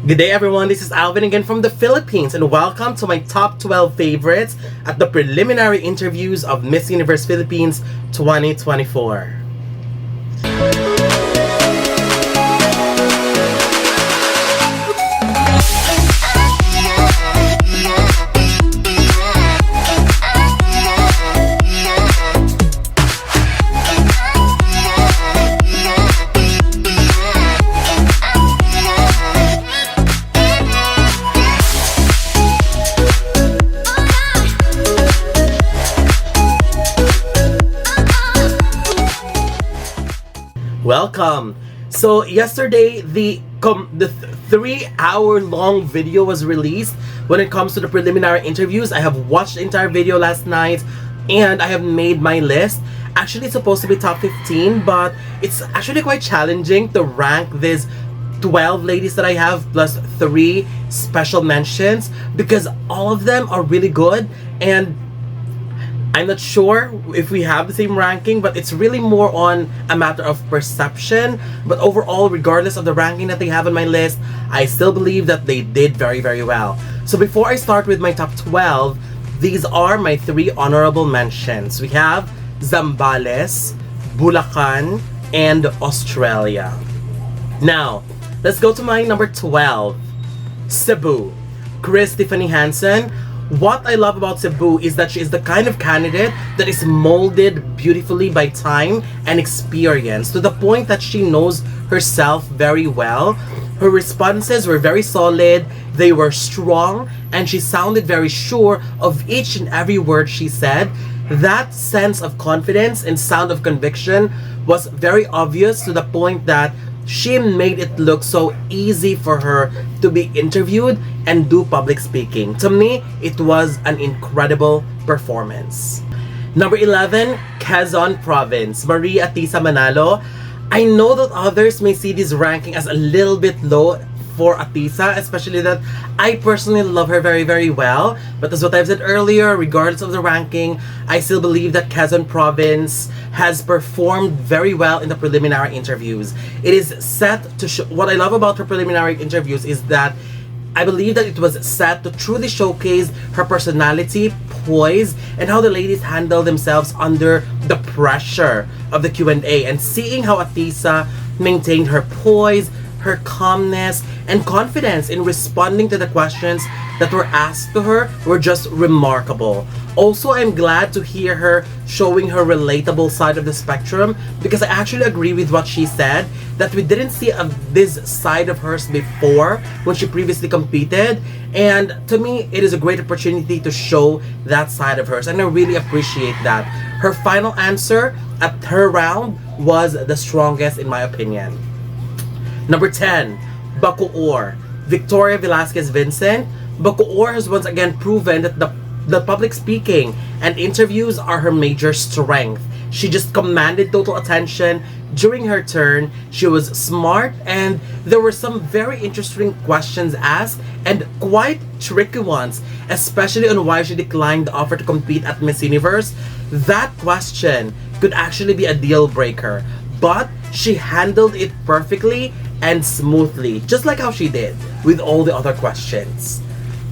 Good day everyone, this is Alvin again from the Philippines and welcome to my top 12 favorites at the preliminary interviews of Miss Universe Philippines 2024. Welcome. So yesterday the 3-hour-long video was released when it comes to the preliminary interviews. I have watched the entire video last night and I have made my list. Actually, it's supposed to be top 15, but it's actually quite challenging to rank these 12 ladies that I have plus 3 special mentions because all of them are really good, and I'm not sure if we have the same ranking, but it's really more on a matter of perception. But overall, regardless of the ranking that they have on my list, I still believe that they did very, very well. So before I start with my top 12, these are my 3 honorable mentions. We have Zambales, Bulacan, and Australia. Now, let's go to my number 12, Cebu. Chris Tiffany Hansen. What I love about Cebu is that she is the kind of candidate that is molded beautifully by time and experience, to the point that she knows herself very well. Her responses were very solid, they were strong, and she sounded very sure of each and every word she said. That sense of confidence and sound of conviction was very obvious, to the point that she made it look so easy for her to be interviewed and do public speaking. To me, it was an incredible performance. Number 11, Quezon Province, Maria Atisa Manalo. I know that others may see this ranking as a little bit low for Atisa, especially that I personally love her very, very well. But as what I've said earlier, regardless of the ranking, I still believe that Quezon Province has performed very well in the preliminary interviews. It is set to show. What I love about her preliminary interviews is that I believe that it was set to truly showcase her personality, poise, and how the ladies handle themselves under the pressure of the Q&A. And seeing how Atisa maintained her poise, her calmness, and confidence in responding to the questions that were asked to her were just remarkable. Also, I'm glad to hear her showing her relatable side of the spectrum, because I actually agree with what she said, that we didn't see this side of hers before when she previously competed. And to me, it is a great opportunity to show that side of hers, and I really appreciate that. Her final answer at her round was the strongest in my opinion. Number 10, Bacoor, Victoria Velasquez Vincent. Bacoor has once again proven that the public speaking and interviews are her major strength. She just commanded total attention during her turn. She was smart, and there were some very interesting questions asked, and quite tricky ones, especially on why she declined the offer to compete at Miss Universe. That question could actually be a deal breaker, but she handled it perfectly and smoothly, just like how she did with all the other questions.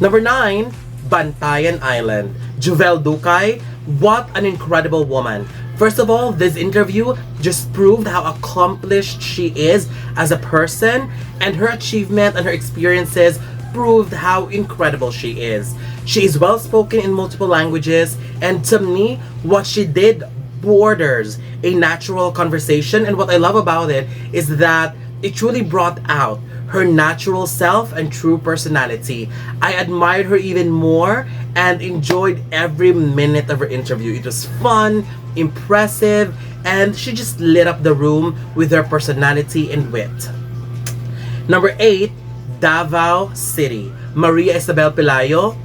Number 9, Bantayan Island, Jovel Ducay. What an incredible woman. First of all, this interview just proved how accomplished she is as a person, and her achievement and her experiences proved how incredible she is. She is well spoken in multiple languages, and to me, what she did borders a natural conversation. And what I love about it is that it truly brought out her natural self and true personality. I admired her even more and enjoyed every minute of her interview. It was fun, impressive, and she just lit up the room with her personality and wit. Number 8, Davao City, Maria Isabel Pelayo.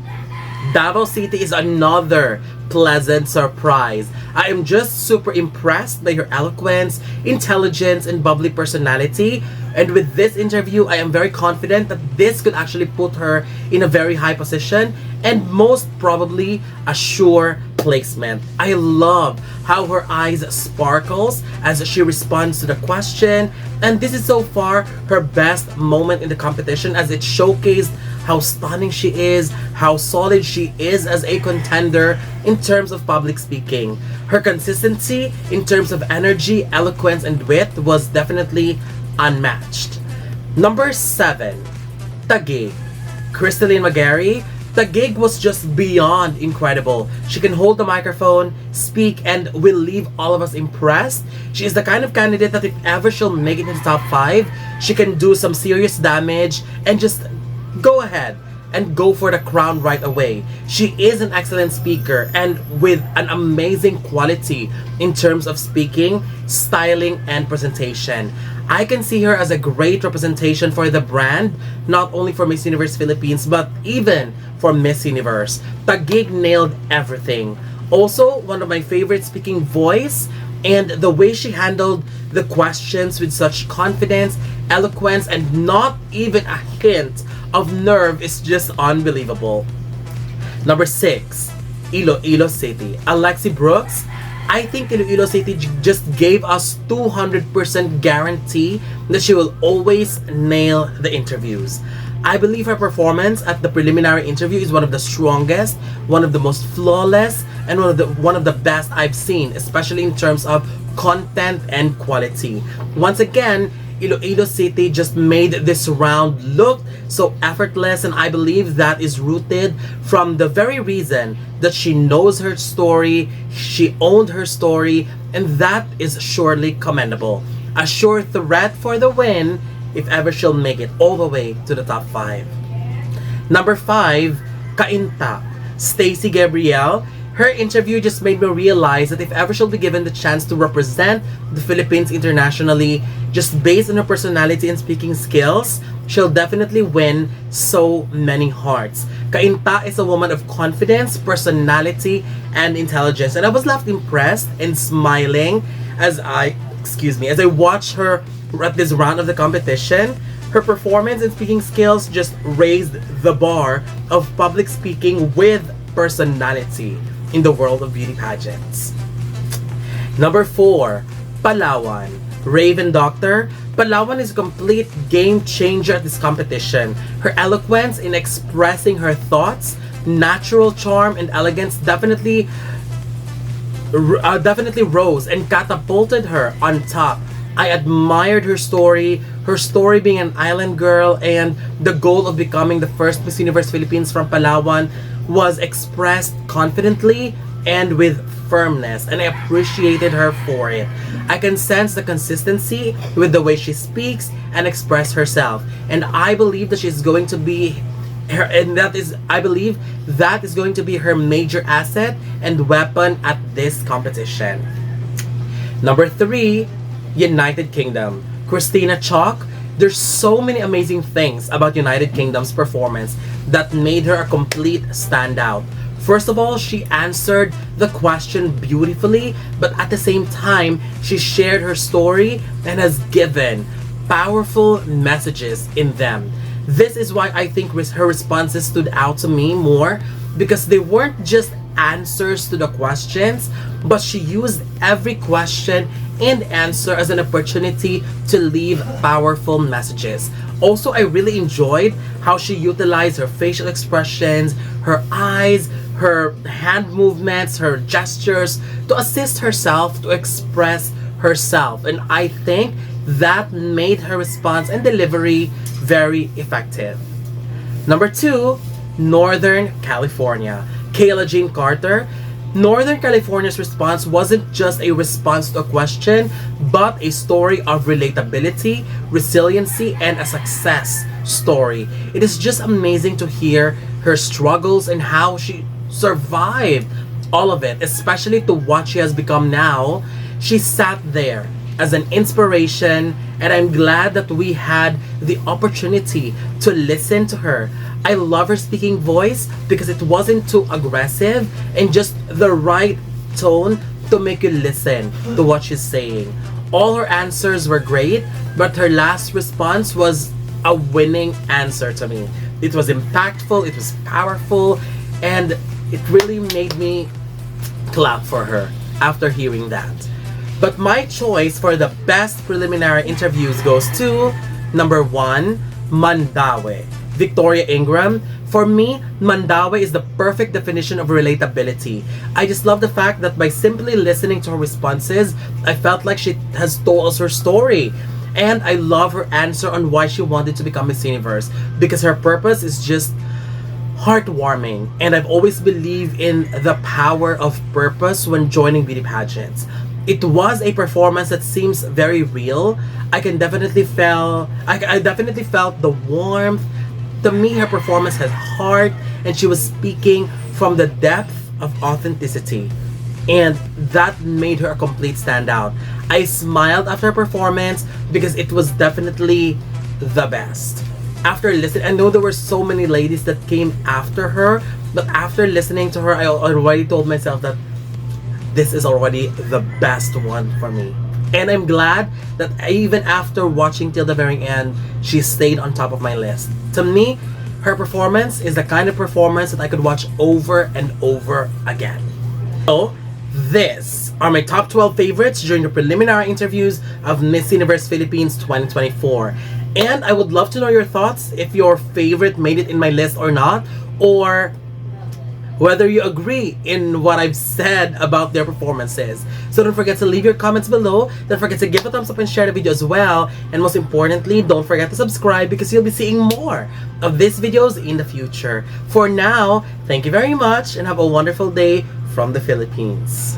Davao City is another pleasant surprise. I am just super impressed by her eloquence, intelligence, and bubbly personality. And with this interview, I am very confident that this could actually put her in a very high position and most probably a sure placement. I love how her eyes sparkles as she responds to the question, And this is so far her best moment in the competition, as it showcased how stunning she is, how solid she is as a contender in terms of public speaking. Her consistency in terms of energy, eloquence, and wit was definitely unmatched. Number 7, 𝗣𝗏𝗟𝗏. Crystalline Magary. 𝗣𝗏𝗟𝗏 was just beyond incredible. She can hold the microphone, speak, and will leave all of us impressed. She is the kind of candidate that if ever she'll make it in the top 5, she can do some serious damage and just go ahead and go for the crown right away. She is an excellent speaker and with an amazing quality in terms of speaking, styling, and presentation. I can see her as a great representation for the brand, not only for Miss Universe Philippines, but even for Miss Universe. 𝗣𝗏𝗟𝗏 nailed everything. Also, one of my favorite speaking voice, and the way she handled the questions with such confidence, eloquence, and not even a hint of nerve is just unbelievable. Number 6, Iloilo City. Alexi Brooks. I think Iloilo City just gave us 200% guarantee that she will always nail the interviews. I believe her performance at the preliminary interview is one of the strongest, one of the most flawless, and one of the best I've seen, especially in terms of content and quality. Once again, Iloilo City just made this round look so effortless, and I believe that is rooted from the very reason that she knows her story, she owned her story, and that is surely commendable. A sure threat for the win if ever she'll make it all the way to the top 5. Number 5, 𝗪𝗓𝗓. Stacey Gabrielle. Her interview just made me realize that if ever she'll be given the chance to represent the Philippines internationally, just based on her personality and speaking skills, she'll definitely win so many hearts. 𝗪𝗓𝗓 is a woman of confidence, personality, and intelligence, and I was left impressed and smiling as I watched her at this round of the competition. Her performance and speaking skills just raised the bar of public speaking with personality in the world of beauty pageants. Number 4, Palawan. Raven Doctor. Palawan is a complete game changer at this competition. Her eloquence in expressing her thoughts, natural charm, and elegance definitely rose and catapulted her on top. I admired her story being an island girl, and the goal of becoming the first Miss Universe Philippines from Palawan was expressed confidently and with firmness, and I appreciated her for it. I can sense the consistency with the way she speaks and express herself, and I believe that she's going to be her, and I believe that is going to be her major asset and weapon at this competition. Number 3, United Kingdom. Christina Chalk. There's so many amazing things about United Kingdom's performance that made her a complete standout. First of all, she answered the question beautifully, but at the same time, she shared her story and has given powerful messages in them. This is why I think her responses stood out to me more, because they weren't just answers to the questions, but she used every question and answer as an opportunity to leave powerful messages. Also, I really enjoyed how she utilized her facial expressions, her eyes, her hand movements, her gestures to assist herself to express herself, and I think that made her response and delivery very effective. Number 2, Northern California. Kayla Jane Carter. Northern California's response wasn't just a response to a question, but a story of relatability, resiliency, and a success story. It is just amazing to hear her struggles and how she survived all of it, especially to what she has become now. She sat there as an inspiration, and I'm glad that we had the opportunity to listen to her. I love her speaking voice because it wasn't too aggressive and just the right tone to make you listen to what she's saying. All her answers were great, but her last response was a winning answer to me. It was impactful, it was powerful, and it really made me clap for her after hearing that. But my choice for the best preliminary interviews goes to number 1, Mandawi, Victoria Ingram. For me, Mandawi is the perfect definition of relatability. I just love the fact that by simply listening to her responses, I felt like she has told us her story. And I love her answer on why she wanted to become Miss Universe, because her purpose is just heartwarming. And I've always believed in the power of purpose when joining beauty pageants. It was a performance that seems very real. I definitely felt the warmth. To me, her performance has heart, and she was speaking from the depth of authenticity. And that made her a complete standout. I smiled after her performance because it was definitely the best. After listening, I know there were so many ladies that came after her, but after listening to her, I already told myself that this is already the best one for me. And I'm glad that even after watching till the very end, she stayed on top of my list. To me, her performance is the kind of performance that I could watch over and over again. So, these are my top 12 favorites during the preliminary interviews of Miss Universe Philippines 2024. And I would love to know your thoughts, if your favorite made it in my list or not, or whether you agree in what I've said about their performances. So don't forget to leave your comments below. Don't forget to give a thumbs up and share the video as well. And most importantly, don't forget to subscribe because you'll be seeing more of these videos in the future. For now, thank you very much and have a wonderful day from the Philippines.